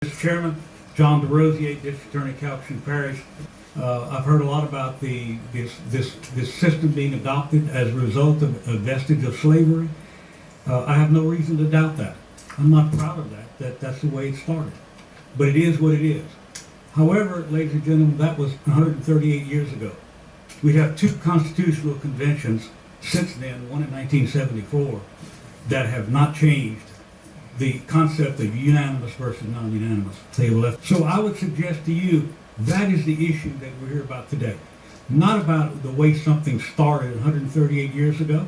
Mr. Chairman, John DeRosier, District Attorney, Calhoun Parish. I've heard a lot about this system being adopted as a result of a vestige of slavery. I have no reason to doubt that. I'm not proud of that. That's the way it started. But it is what it is. However, ladies and gentlemen, that was 138 years ago. We have two constitutional conventions since then, one in 1974, that have not changed the concept of unanimous versus non-unanimous. So I would suggest to you that is the issue that we're here about today. Not about the way something started 138 years ago.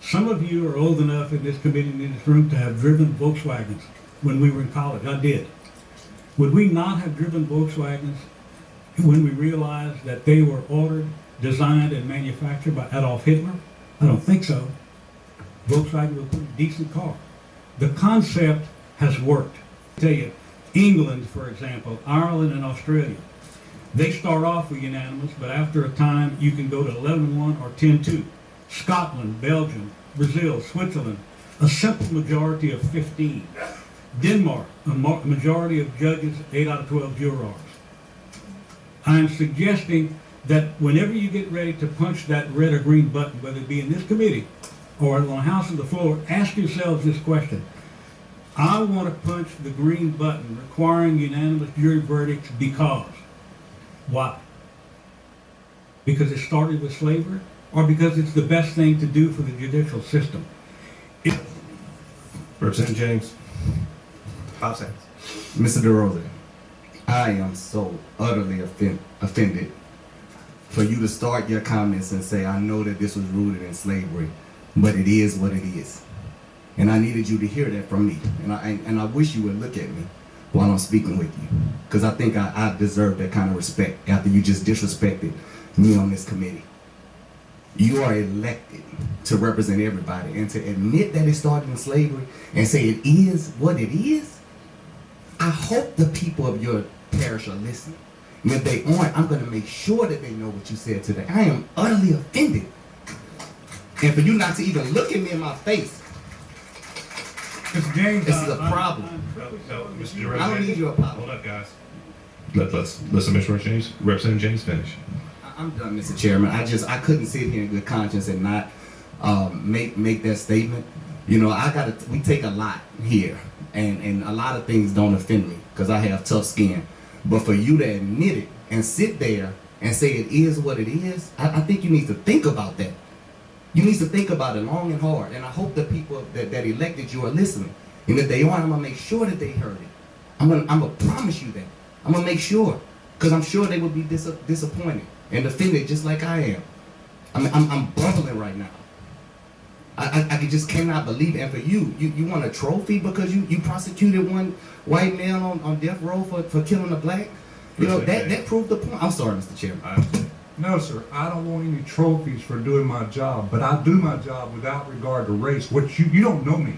Some of you are old enough in this committee and in this room to have driven Volkswagens when we were in college. I did. Would we not have driven Volkswagens when we realized that they were ordered, designed, and manufactured by Adolf Hitler? I don't think so. Volkswagen was a pretty decent car. The concept has worked. I tell you, England, for example, Ireland and Australia, they start off with unanimous, but after a time you can go to 11-1 or 10-2. Scotland, Belgium, Brazil, Switzerland, a simple majority of 15. Denmark, a majority of judges, 8 out of 12 jurors. I am suggesting that whenever you get ready to punch that red or green button, whether it be in this committee or on the House of the floor, ask yourselves this question. I want to punch the green button requiring unanimous jury verdicts because. Why? Because it started with slavery, or because it's the best thing to do for the judicial system? Representative James. 5 seconds. Mr. DeRosier, I am so utterly offended for you to start your comments and say, I know that this was rooted in slavery, but it is what it is. And I needed you to hear that from me. And I wish you would look at me while I'm speaking with you, because I think I deserve that kind of respect after you just disrespected me on this committee. You are elected to represent everybody, and to admit that it started in slavery and say it is what it is, I hope the people of your parish are listening. And if they aren't, I'm going to make sure that they know what you said today. I am utterly offended. And for you not to even look at me in my face, Mr. James, this is a problem. No, Mr. DeRosier. I don't need your apology. Hold up, guys. Let's Mr. James, Representative James finish. I'm done, Mr. Chairman. I couldn't sit here in good conscience and not make that statement. You know, we take a lot here, and a lot of things don't offend me because I have tough skin. But for you to admit it and sit there and say it is what it is, I think you need to think about that. You need to think about it long and hard, and I hope the people that elected you are listening. And if they aren't, I'm gonna make sure that they heard it. I'm gonna promise you that. I'm gonna make sure, because I'm sure they would be disappointed and offended just like I am. I'm bubbling right now. I just cannot believe it. And for you want a trophy because you prosecuted one white male on death row for killing a black? You know, that proved the point. I'm sorry, Mr. Chairman. No, sir. I don't want any trophies for doing my job, but I do my job without regard to race. What you don't know me.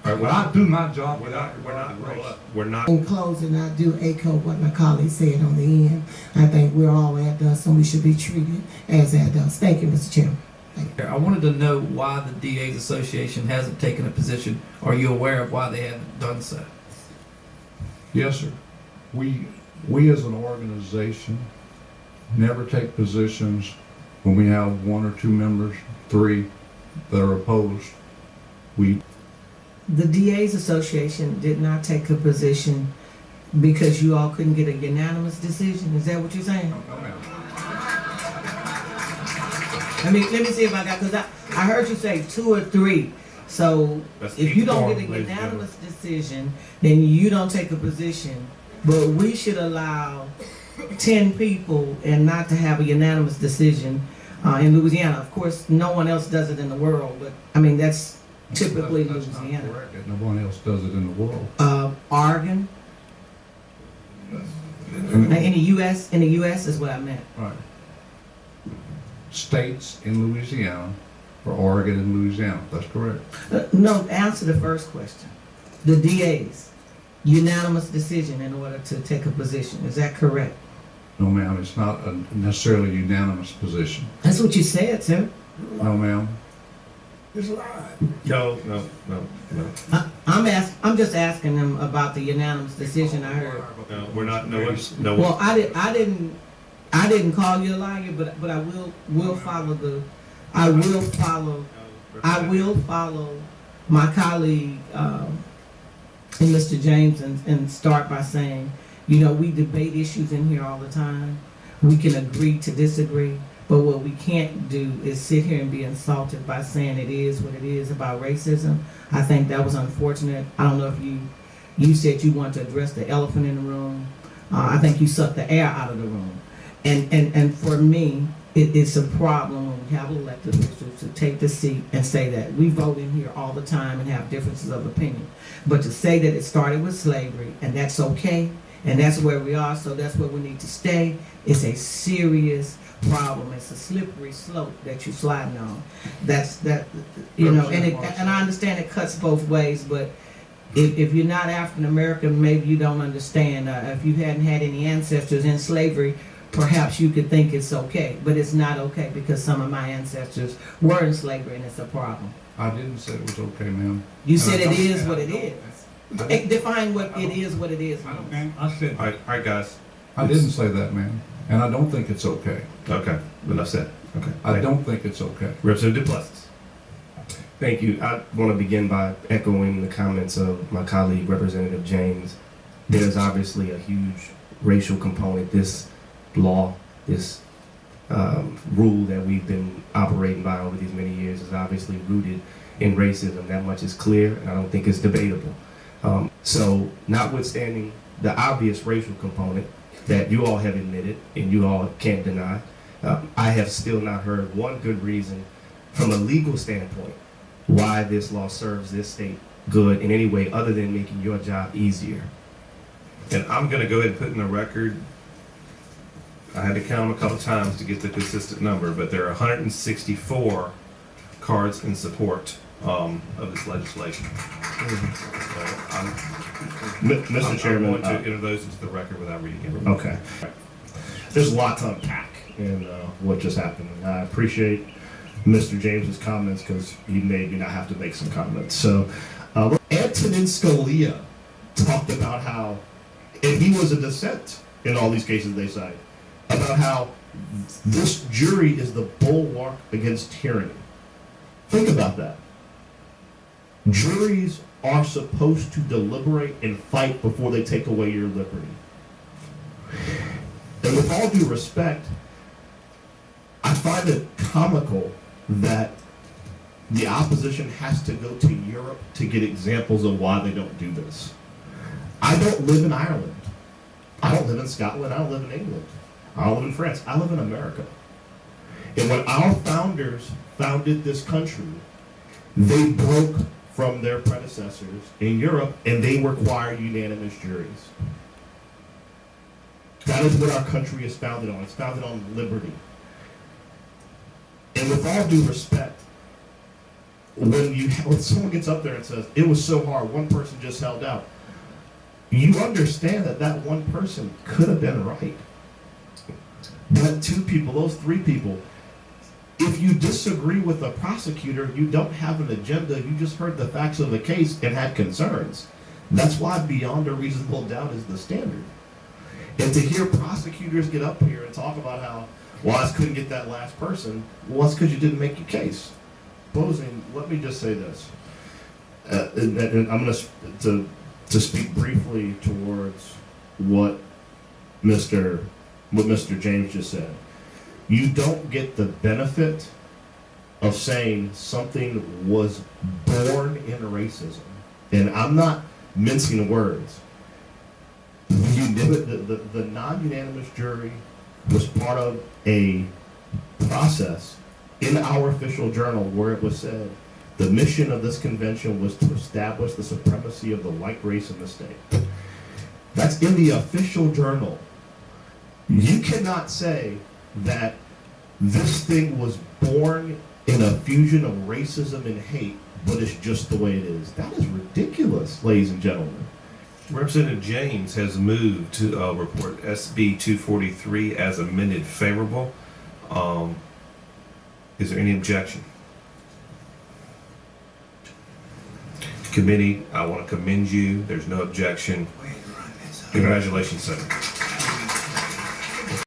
All right, but I do my job without regard to race. We're not. In closing, I do echo what my colleague said on the end. I think we're all adults and we should be treated as adults. Thank you, Mr. Chairman. I wanted to know why the DA's Association hasn't taken a position. Are you aware of why they haven't done so? Yes, sir. We as an organization never take positions when we have 1 or 2 members, 3 that are opposed. The DA's Association did not take a position because you all couldn't get a unanimous decision. Is that what you're saying? I mean, let me see if I got, because I heard you say 2 or 3. So if you don't get a unanimous decision, then you don't take a position. But we should allow 10 people and not to have a unanimous decision in Louisiana. Of course, no one else does it in the world, but I mean, that's typically that's Louisiana. Not correct. No one else does it in the world. Oregon? In the U.S. is what I meant. Right. States in Louisiana, or Oregon and Louisiana. That's correct. No, answer the first question. The DA's unanimous decision in order to take a position. Is that correct? No, ma'am. It's not necessarily a unanimous position. That's what you said, sir. No, ma'am. It's a lie. No. I'm just asking them about the unanimous decision I heard. No, we're not. No one's. No Well, one. I didn't call you a liar, but I will follow I will follow my colleague and Mr. James and start by saying, you know, we debate issues in here all the time. We can agree to disagree, but what we can't do is sit here and be insulted by saying it is what it is about racism. I think that was unfortunate. I don't know if you said you want to address the elephant in the room. I think you sucked the air out of the room. And for me, it's a problem when we have elected officials to take the seat and say that we vote in here all the time and have differences of opinion. But to say that it started with slavery and that's okay, and that's where we are, so that's where we need to stay, it's a serious problem. It's a slippery slope that you're sliding on. You know, and I understand it cuts both ways, but if you're not African American, maybe you don't understand. If you hadn't had any ancestors in slavery, perhaps you could think it's okay, but it's not okay because some of my ancestors were in slavery and it's a problem. I didn't say it was okay, ma'am. You said it is what it is. Define what it is means. I said, All right, guys. I didn't say that, ma'am. And I don't think it's okay. Okay. Enough said. Okay. I don't think it's okay. Representative Duplessis. Thank you. I want to begin by echoing the comments of my colleague, Representative James. There's obviously a huge racial component. This law, this rule that we've been operating by over these many years is obviously rooted in racism. That much is clear, and I don't think it's debatable. So notwithstanding the obvious racial component that you all have admitted and you all can't deny, I have still not heard one good reason from a legal standpoint why this law serves this state good in any way other than making your job easier. And I'm going to go ahead and put in the record, I had to count them a couple times to get the consistent number, but there are 164 cards in support of this legislation. Mr. Chairman, I'm going to enter those into the record without reading it. okay. There's a lot to unpack in what just happened. I appreciate Mr. James's comments because he made me not have to make some comments. So, Antonin Scalia talked about how, and he was a dissent in all these cases they cite, about how this jury is the bulwark against tyranny. Think about that. Juries are supposed to deliberate and fight before they take away your liberty. And with all due respect, I find it comical that the opposition has to go to Europe to get examples of why they don't do this. I don't live in Ireland. I don't live in Scotland. I don't live in England. I don't live in France. I live in America. And when our founders founded this country, they broke from their predecessors in Europe and they required unanimous juries. That is what our country is founded on. It's founded on liberty. And with all due respect, when someone gets up there and says, it was so hard, one person just held out, you understand that that one person could have been right. But two people, those three people, if you disagree with the prosecutor, you don't have an agenda, you just heard the facts of the case and had concerns. That's why beyond a reasonable doubt is the standard. And to hear prosecutors get up here and talk about how, well, I just couldn't get that last person, well, that's because you didn't make your case. Closing, let me just say this. And I'm going to speak briefly towards what Mr. James just said. You don't get the benefit of saying something was born in racism. And I'm not mincing words. The non-unanimous jury was part of a process in our official journal where it was said the mission of this convention was to establish the supremacy of the white race in the state. That's in the official journal. You cannot say that this thing was born in a fusion of racism and hate, but it's just the way it is. That is ridiculous, ladies and gentlemen. Representative James has moved to report SB 243 as amended favorable. Is there any objection? Committee, I want to commend you. There's no objection. Congratulations, sir.